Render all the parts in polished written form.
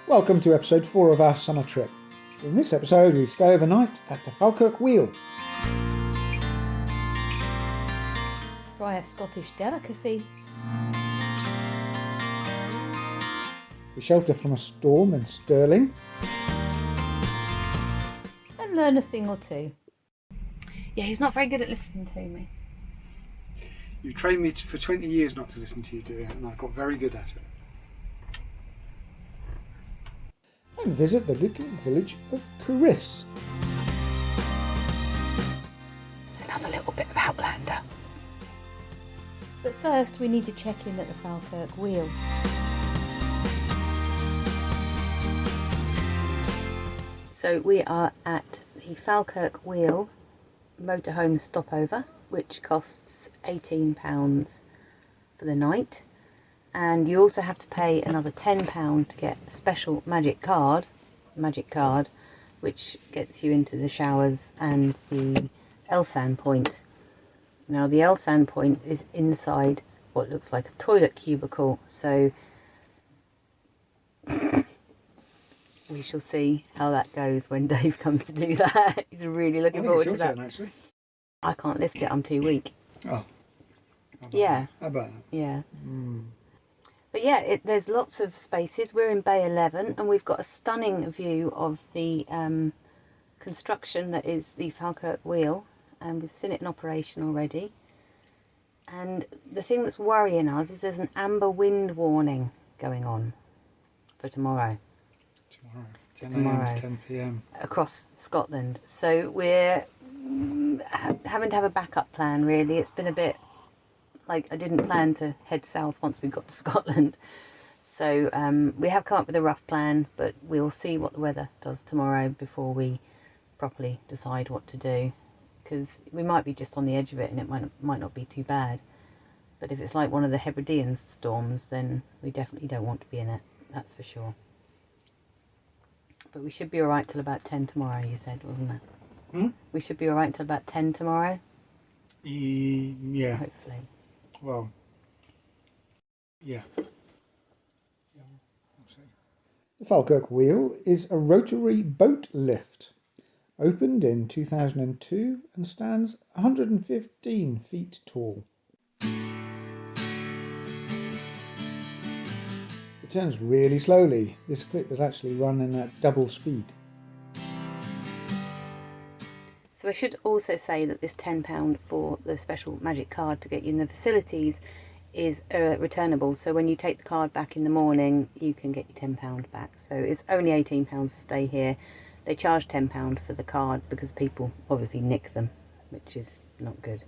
Welcome to episode 4 of our summer trip. In this episode we stay overnight at the Falkirk Wheel. Try a Scottish delicacy. We shelter from a storm in Stirling. And learn a thing or two. Yeah, he's not very good at listening to me. You trained me for 20 years not to listen to you, dear, and I got very good at it. And visit the little village of Culross. Another little bit of Outlander. But first we need to check in at the Falkirk Wheel. So we are at the Falkirk Wheel Motorhome Stopover, which costs £18 for the night. And you also have to pay another £10 to get a special magic card, which gets you into the showers and the Elsan point. Now the Elsan point is inside what looks like a toilet cubicle, so we shall see how that goes when Dave comes to do that. He's really looking forward to that. Turn, actually. I can't lift it, I'm too weak. Oh. Yeah. How about that? Yeah. But yeah, there's lots of spaces. We're in Bay 11 and we've got a stunning view of the construction that is the Falkirk Wheel, and we've seen it in operation already. And the thing that's worrying us is there's an amber wind warning going on for tomorrow. Tomorrow, 10 a.m. to 10 p.m. across Scotland. So we're having to have a backup plan, really. It's been a bit like I didn't plan to head south once we got to Scotland. So we have come up with a rough plan, but we'll see what the weather does tomorrow before we properly decide what to do. Because we might be just on the edge of it and it might not be too bad. But if it's like one of the Hebridean storms, then we definitely don't want to be in it. That's for sure. But we should be alright till about 10 tomorrow, you said, wasn't it? We should be alright till about 10 tomorrow? Yeah. Hopefully. Well, yeah. The Falkirk Wheel is a rotary boat lift. Opened in 2002 and stands 115 feet tall. It turns really slowly. This clip is actually running at double speed. So I should also say that this £10 for the special magic card to get you in the facilities is returnable. So when you take the card back in the morning, you can get your £10 back. So it's only £18 to stay here. They charge £10 for the card because people obviously nick them, which is not good.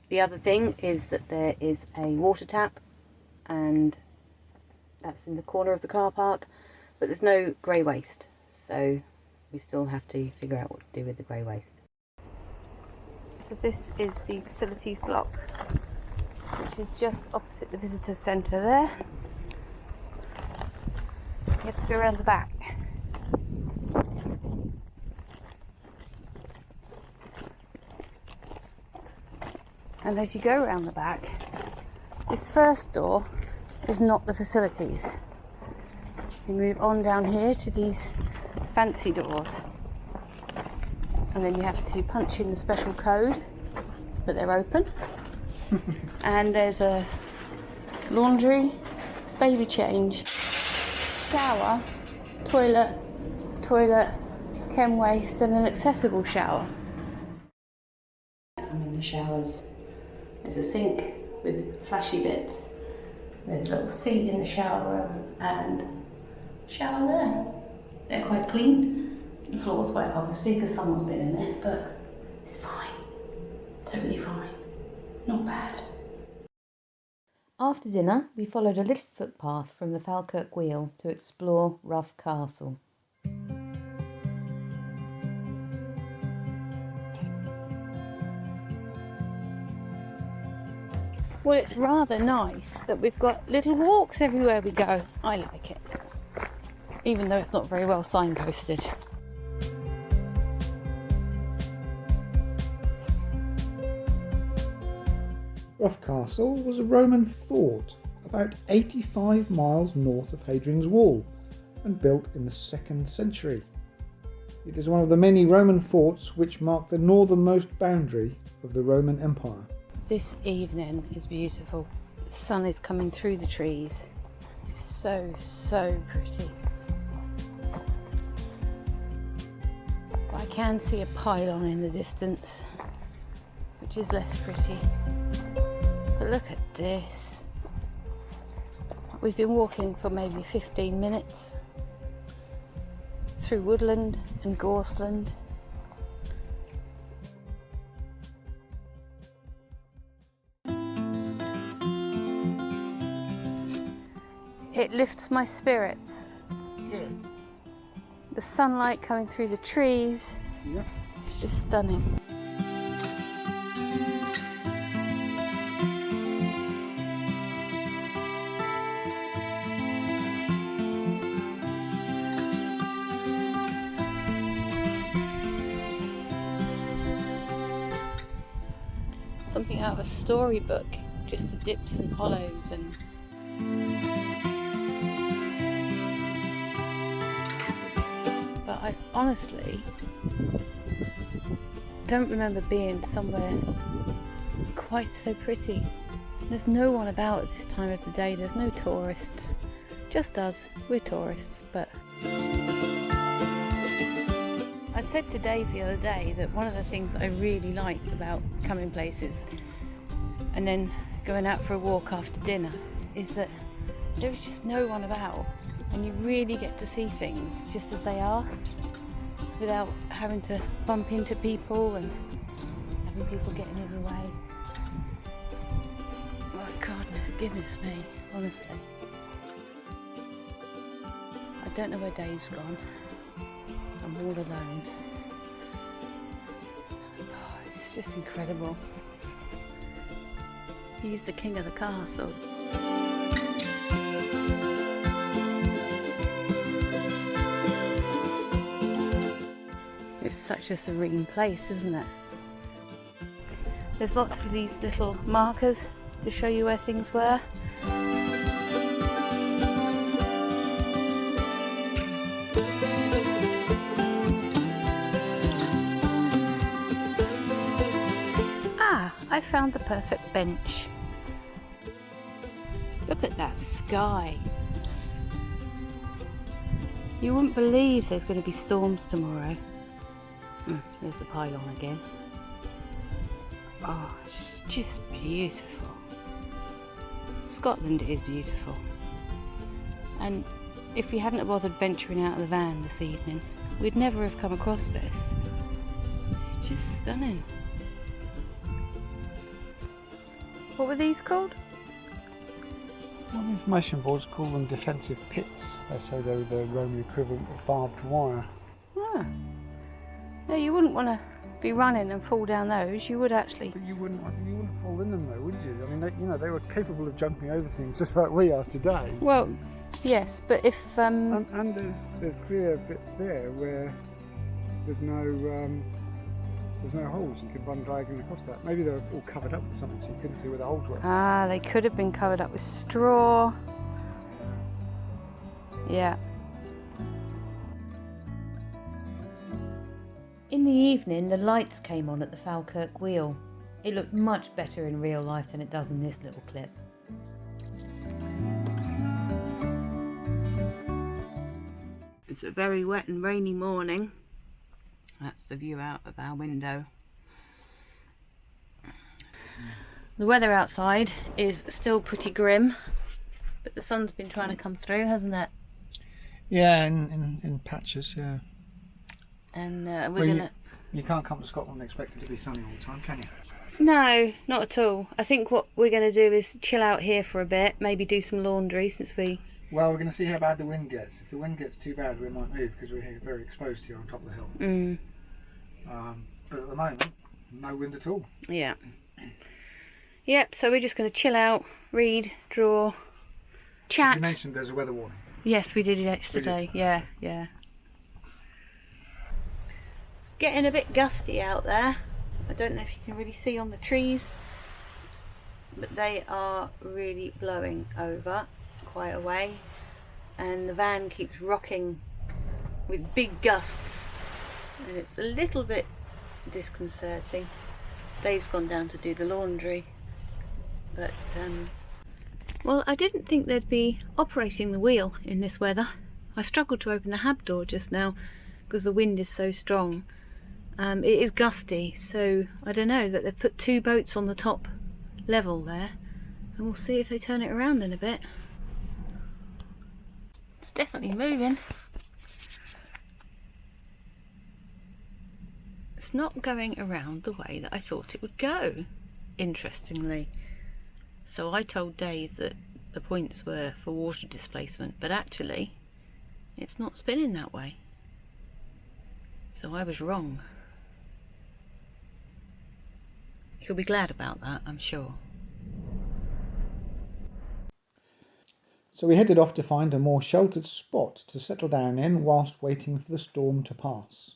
The other thing is that there is a water tap, and that's in the corner of the car park, but there's no grey waste. So we still have to figure out what to do with the grey waste. So this is the facilities block, which is just opposite the visitor centre there. You have to go around the back. And as you go around the back, this first door is not the facilities. You move on down here to these fancy doors, and then you have to punch in the special code, but they're open. And there's a laundry, baby change, shower, toilet, chem waste, and an accessible shower. I'm in the showers. There's a sink with flashy bits. There's a little seat in the shower room and shower there. They're quite clean. The floor's wet, obviously, because someone's been in it, but it's fine. Totally fine. Not bad. After dinner, we followed a little footpath from the Falkirk Wheel to explore Rough Castle. Well, it's rather nice that we've got little walks everywhere we go. I like it, even though it's not very well signposted. Rough Castle was a Roman fort about 85 miles north of Hadrian's Wall and built in the 2nd century. It is one of the many Roman forts which mark the northernmost boundary of the Roman Empire. This evening is beautiful. The sun is coming through the trees. It's so pretty. But I can see a pylon in the distance, which is less pretty. But look at this. We've been walking for maybe 15 minutes through woodland and gorseland. It lifts my spirits. Good. The sunlight coming through the trees. Yeah. It's just stunning. Something out of a storybook, just the dips and hollows and but I honestly don't remember being somewhere quite so pretty. There's no one about at this time of the day, there's no tourists, just us, we're tourists. But I said to Dave the other day that one of the things that I really like about coming places and then going out for a walk after dinner is that there is just no one about and you really get to see things just as they are without having to bump into people and having people getting in your way. Oh God, goodness me, honestly. I don't know where Dave's gone. I'm all alone. Oh, it's just incredible. He's the king of the castle. It's such a serene place, isn't it? There's lots of these little markers to show you where things were. I found the perfect bench. Look at that sky. You wouldn't believe there's going to be storms tomorrow. There's the pylon again. Oh, it's just beautiful. Scotland is beautiful. And if we hadn't bothered venturing out of the van this evening, we'd never have come across this. It's just stunning. What were these called? On the information boards call them defensive pits. They say they're the Roman equivalent of barbed wire. Ah. No, you wouldn't want to be running and fall down those. You would actually. But you wouldn't fall in them though, would you? I mean, they were capable of jumping over things just like we are today. Well, yes, but if and there's clear bits there where there's no holes. You could run diagonally across that. Maybe they were all covered up with something so you couldn't see where the holes were. Ah, they could have been covered up with straw. Yeah. In the evening, the lights came on at the Falkirk Wheel. It looked much better in real life than it does in this little clip. It's a very wet and rainy morning. That's the view out of our window. The weather outside is still pretty grim, but the sun's been trying to come through, hasn't it? Yeah, in patches, yeah. And we're gonna... You can't come to Scotland and expect it to be sunny all the time, can you? No, not at all. I think what we're going to do is chill out here for a bit, maybe do some laundry since we... Well, we're going to see how bad the wind gets. If the wind gets too bad, we might move because we're here very exposed here on top of the hill. But at the moment, no wind at all. Yeah. Yep, so we're just going to chill out, read, draw, chat. You mentioned there's a weather warning. Yes, we did it yesterday. Yeah. It's getting a bit gusty out there. I don't know if you can really see on the trees. but they are really blowing over quite a way, and the van keeps rocking with big gusts, and it's a little bit disconcerting. Dave's gone down to do the laundry, but well, I didn't think they'd be operating the wheel in this weather. I struggled to open the hab door just now because the wind is so strong. It is gusty, so I don't know, that they've put 2 boats on the top level there, and we'll see if they turn it around in a bit. It's definitely moving. It's not going around the way that I thought it would go, interestingly. So I told Dave that the points were for water displacement, but actually it's not spinning that way. So I was wrong. He'll be glad about that, I'm sure. So we headed off to find a more sheltered spot to settle down in whilst waiting for the storm to pass.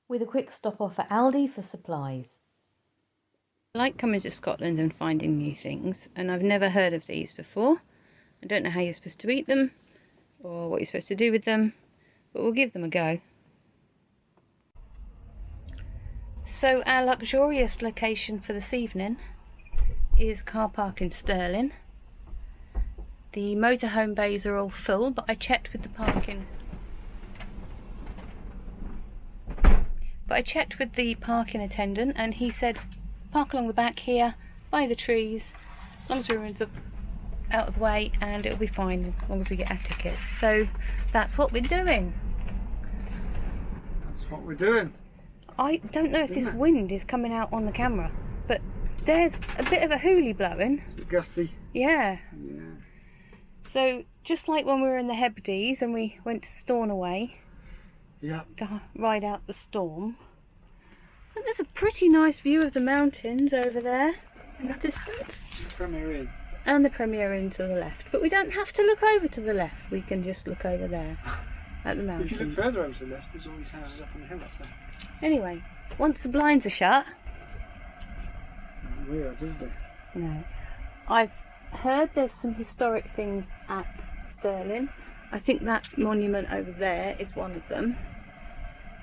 With a quick stop off at Aldi for supplies. I like coming to Scotland and finding new things, and I've never heard of these before. I don't know how you're supposed to eat them or what you're supposed to do with them, but we'll give them a go. So our luxurious location for this evening is a car park in Stirling. The motorhome bays are all full, but I checked with the parking attendant, and he said park along the back here by the trees, as long as we're out of the way, and it'll be fine as long as we get our tickets. So that's what we're doing. That's what we're doing. I don't know if this wind is coming out on the camera, but there's a bit of a hoolie blowing. It's a bit gusty. Yeah. Yeah. So just like when we were in the Hebrides and we went to Stornoway Yeah. to ride out the storm. And there's a pretty nice view of the mountains over there in the distance. Premier Inn. And the Premier Inn to the left. But we don't have to look over to the left. We can just look over there at the mountains. If you look further over to the left, there's all these houses up on the hill up there. Anyway, once the blinds are shut... Weird, isn't it? No. I've heard there's some historic things at Stirling. I think that monument over there is one of them.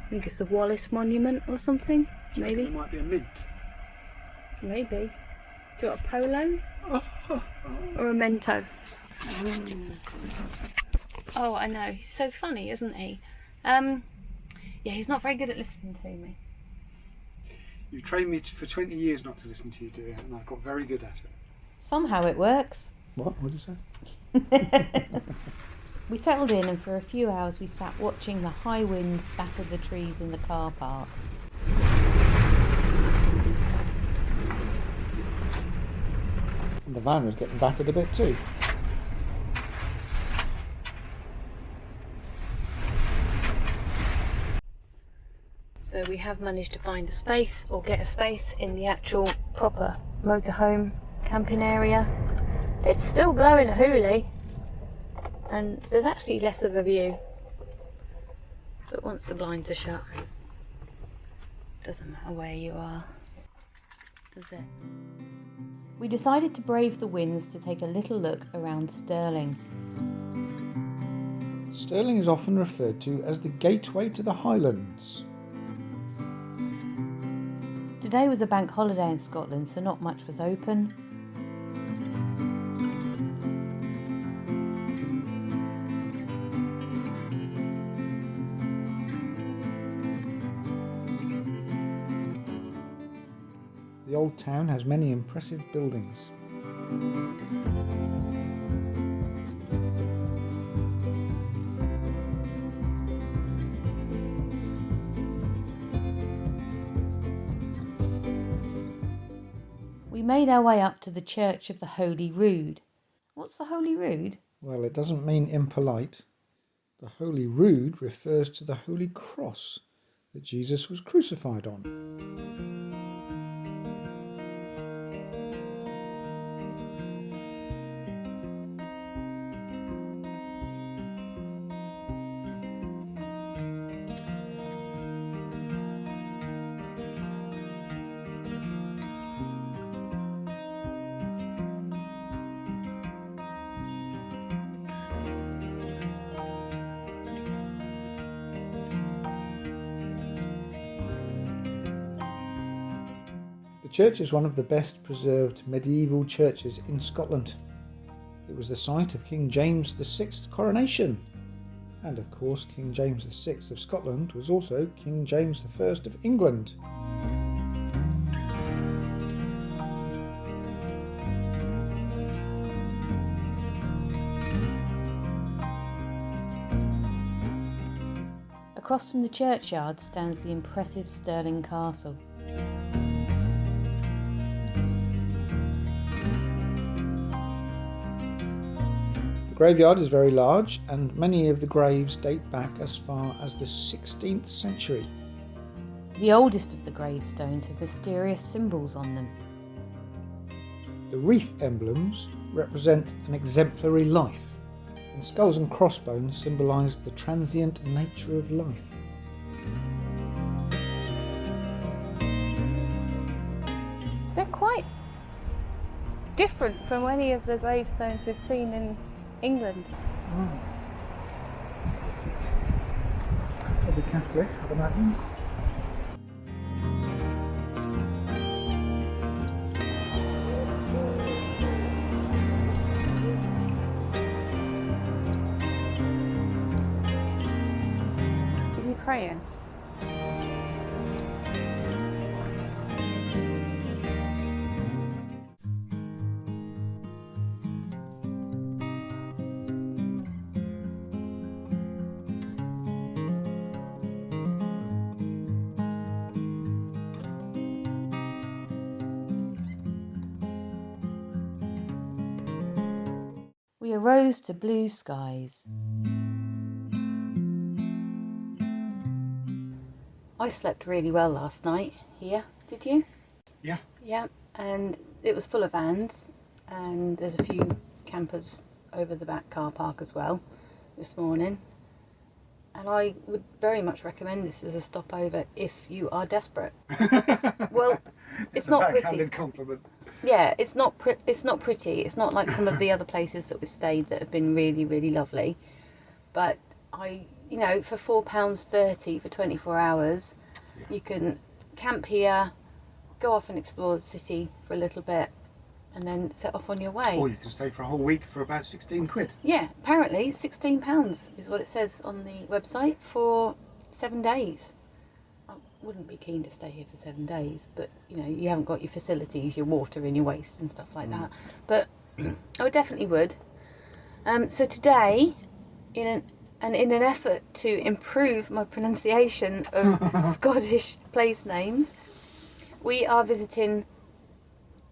I think it's the Wallace Monument or something, maybe. There might be a mint. Maybe. Do you want a polo? Or a mento? Oh, I know. He's so funny, isn't he? Yeah, he's not very good at listening to me. You trained me for 20 years not to listen to you, dear, and I got very good at it. Somehow it works. What did you say? We settled in, and for a few hours we sat watching the high winds batter the trees in the car park. And the van was getting battered a bit too. So we have managed to find a space, or get a space, in the actual proper motorhome camping area. It's still blowing a hoolie, and there's actually less of a view. But once the blinds are shut, doesn't matter where you are, does it? We decided to brave the winds to take a little look around Stirling. Stirling is often referred to as the gateway to the Highlands. Today was a bank holiday in Scotland, so not much was open. The old town has many impressive buildings. We made our way up to the Church of the Holy Rood. What's the Holy Rood? Well, it doesn't mean impolite. The Holy Rood refers to the Holy Cross that Jesus was crucified on. The church is one of the best preserved medieval churches in Scotland. It was the site of King James VI's coronation. And of course, King James VI of Scotland was also King James I of England. Across from the churchyard stands the impressive Stirling Castle. The graveyard is very large, and many of the graves date back as far as the 16th century. The oldest of the gravestones have mysterious symbols on them. The wreath emblems represent an exemplary life, and skulls and crossbones symbolise the transient nature of life. They're quite different from any of the gravestones we've seen in England. Probably Catholic, I'd imagine. Is he praying? We arose to blue skies. I slept really well last night here, did you? Yeah. Yeah, and it was full of vans, and there's a few campers over the back car park as well this morning. And I would very much recommend this as a stopover if you are desperate. Well, it's not pretty. Backhanded compliment. Yeah, it's not pretty. It's not like some of the other places that we've stayed that have been really, really lovely. But for £4.30 for 24 hours, you can camp here, go off and explore the city for a little bit, and then set off on your way. Or you can stay for a whole week for about 16 quid. Yeah, apparently £16 is what it says on the website for 7 days. I wouldn't be keen to stay here for 7 days, but you haven't got your facilities, your water and your waste and stuff like that. But I definitely would. So today, in an effort to improve my pronunciation of Scottish place names, we are visiting.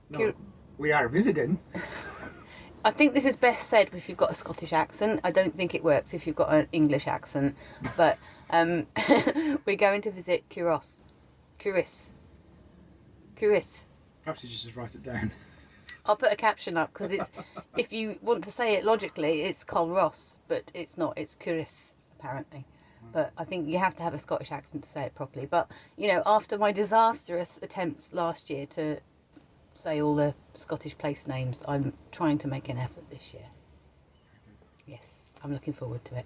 No, we are visiting. I think this is best said if you've got a Scottish accent. I don't think it works if you've got an English accent. But we're going to visit Culross. Perhaps you just write it down. I'll put a caption up because it's, if you want to say it logically, it's Culross, but it's not. It's Culross, apparently. But I think you have to have a Scottish accent to say it properly. But, after my disastrous attempts last year to say all the Scottish place names, I'm trying to make an effort this year. Yes, I'm looking forward to it.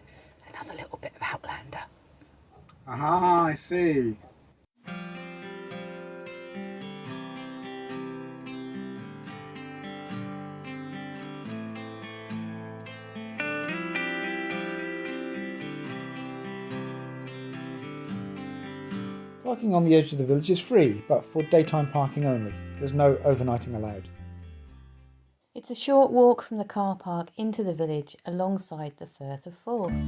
Another little bit of Outlander. Aha, I see. Parking on the edge of the village is free, but for daytime parking only. There's no overnighting allowed. It's a short walk from the car park into the village alongside the Firth of Forth.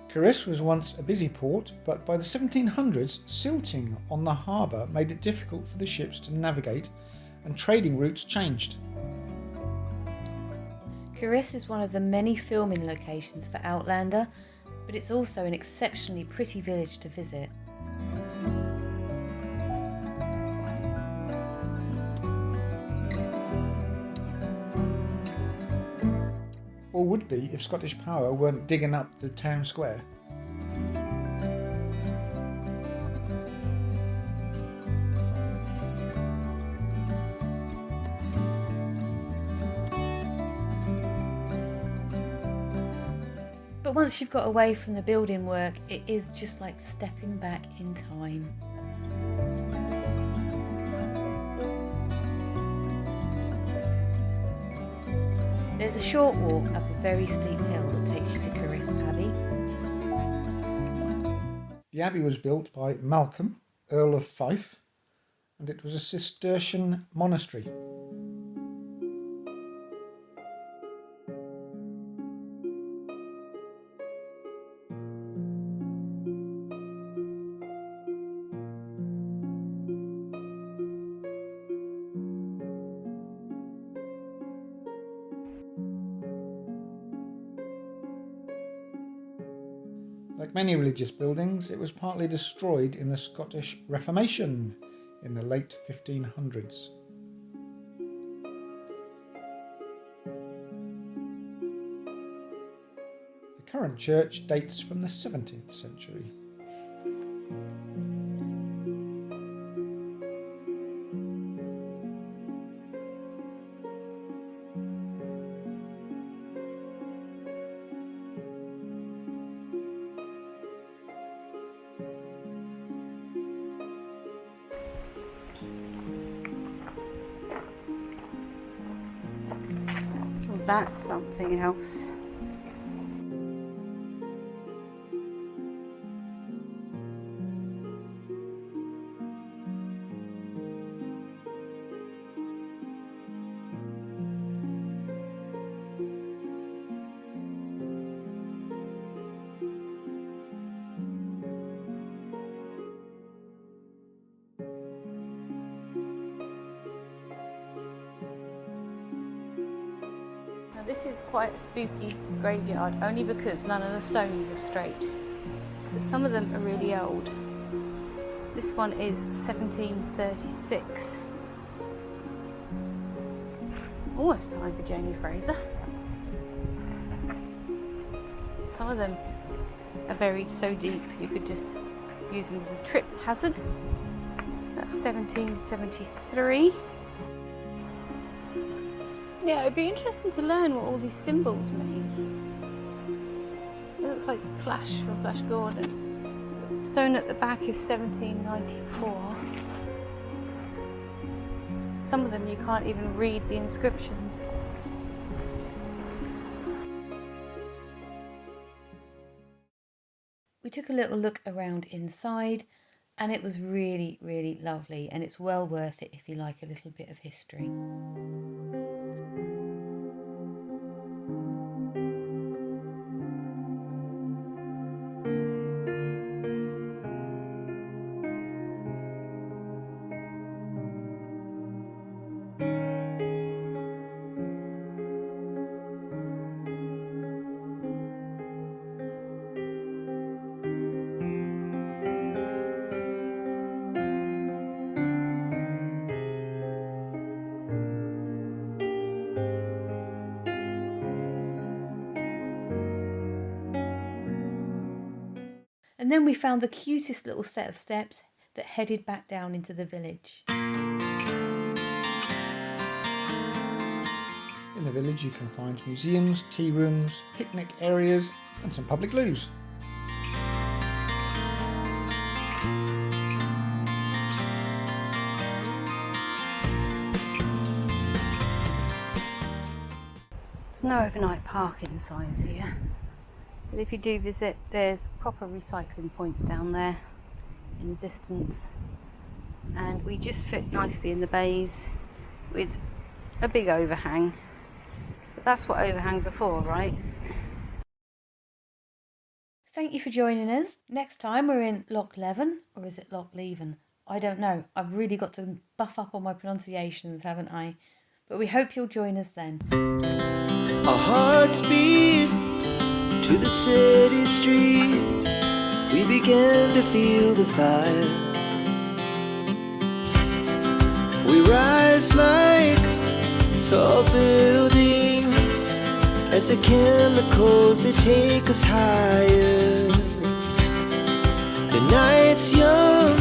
Culross was once a busy port, but by the 1700s, silting on the harbour made it difficult for the ships to navigate, and trading routes changed. Culross is one of the many filming locations for Outlander, but it's also an exceptionally pretty village to visit. Or would be if Scottish Power weren't digging up the town square. But once you've got away from the building work, it is just like stepping back in time. There's a short walk up a very steep hill that takes you to Culross Abbey. The abbey was built by Malcolm, Earl of Fife, and it was a Cistercian monastery. Like many religious buildings, it was partly destroyed in the Scottish Reformation in the late 1500s. The current church dates from the 17th century. That's something else. This is quite a spooky graveyard, only because none of the stones are straight. But some of them are really old. This one is 1736. Almost time for Jamie Fraser. Some of them are buried so deep you could just use them as a trip hazard. That's 1773. Yeah, it would be interesting to learn what all these symbols mean. It looks like Flash from Flash Gordon. The stone at the back is 1794. Some of them you can't even read the inscriptions. We took a little look around inside and it was really, really lovely, and it's well worth it if you like a little bit of history. And then we found the cutest little set of steps that headed back down into the village. In the village you can find museums, tea rooms, picnic areas and some public loos. There's no overnight parking signs here. But if you do visit, there's proper recycling points down there in the distance, and we just fit nicely in the bays with a big overhang. But that's what overhangs are for, right? Thank you for joining us. Next time we're in Loch Leven, or is it Loch Leven? I don't know. I've really got to buff up on my pronunciations, haven't I? But we hope you'll join us then. Our hearts beat to the city streets, we began to feel the fire. We rise like tall buildings as the chemicals, they take us higher. The night's young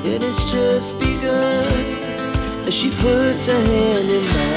and it's just begun as she puts her hand in mine.